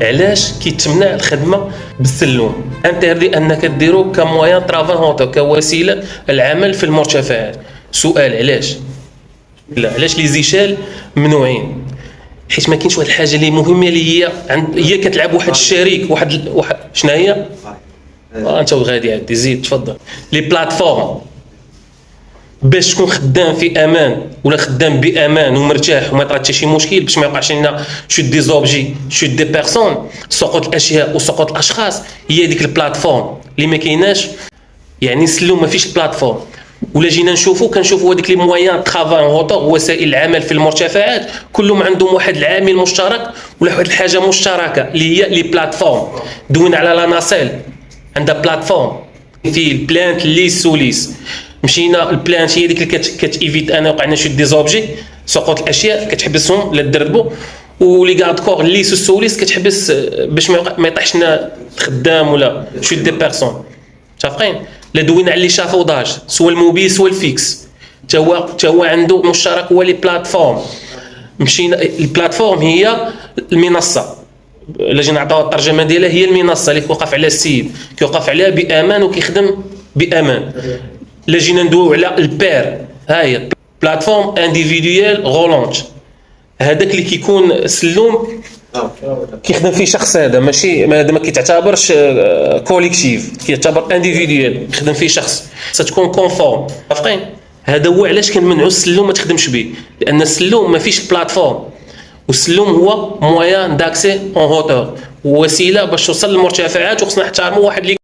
علاش كيتمنع الخدمه بالسلوم؟ انتردي انك ديرو كمويان طرافون كوسيله العمل في المرتفعات. سؤال علاش؟ لا علاش لي زيشال ممنوعين؟ حيت ما كاينش واحد الحاجه اللي مهمه اللي هي كتلعب واحد الشريك واحد شنو هي؟ انت وغادي عادي زيد تفضل. لي بلاتفورم باش تكون خدام في امان ولا خدام بامان ومرتاح وما يطرا حتى شي مشكل، باش ما يوقعش لنا شوت دي زوبجي شوت دي بيرسون سقوط الاشياء وسقوط الاشخاص، هي ديك البلاتفورم اللي ما كايناش. يعني سلو ما فيش البلاتفورم. ولا جينا كنشوفوا هذيك لي مويان طرافاي اونغوتور وسائل العمل في المرتفعات كلهم عندهم واحد العامل مشترك ولا واحد الحاجه مشتركه اللي هي لي بلاتفورم. دوينا على لا ناسيل عندها بلاتفورم في البلانت ليس وليس. مشينا البلانت هي ديك اللي كتيفيت انا وقعنا شي دي زوبجي سقوط الاشياء كتحبسهم لا تدربوا، ولي غارد كور ليس والسوليس كتحبس باش ما يطيحش لنا خدام ولا شي دي بيرسون. متفقين؟ لا دوينا على لي شافوداج سوا الموبيل سوا الفيكس تا هو عنده مشترك هو لي بلاتفورم. مشينا البلاتفورم هي المنصه، الا جينا نعطيو الترجمه ديالها هي المنصه اللي كيوقف عليها السيد كيوقف عليها بامان وكيخدم بامان. الا جينا ندويو على البير ها هي بلاتفورم انديفيديوال غولونت، هذاك اللي كيكون سلوم كيخدم فيه شخص، هذا ماشي هذا ما كيتعتبرش كوليكتيف، كيعتبر انديفيديوال يخدم فيه شخص. ستكون كونفورم. متفقين؟ هذا هو علاش كنمنعوا السلوم ما تخدمش به، لان السلوم ما فيش بلاتفورم، والسلوم هو مويان داكسي اون هوتور، وسيله باش توصل للمرتفعات، وخصنا نحترموا واحد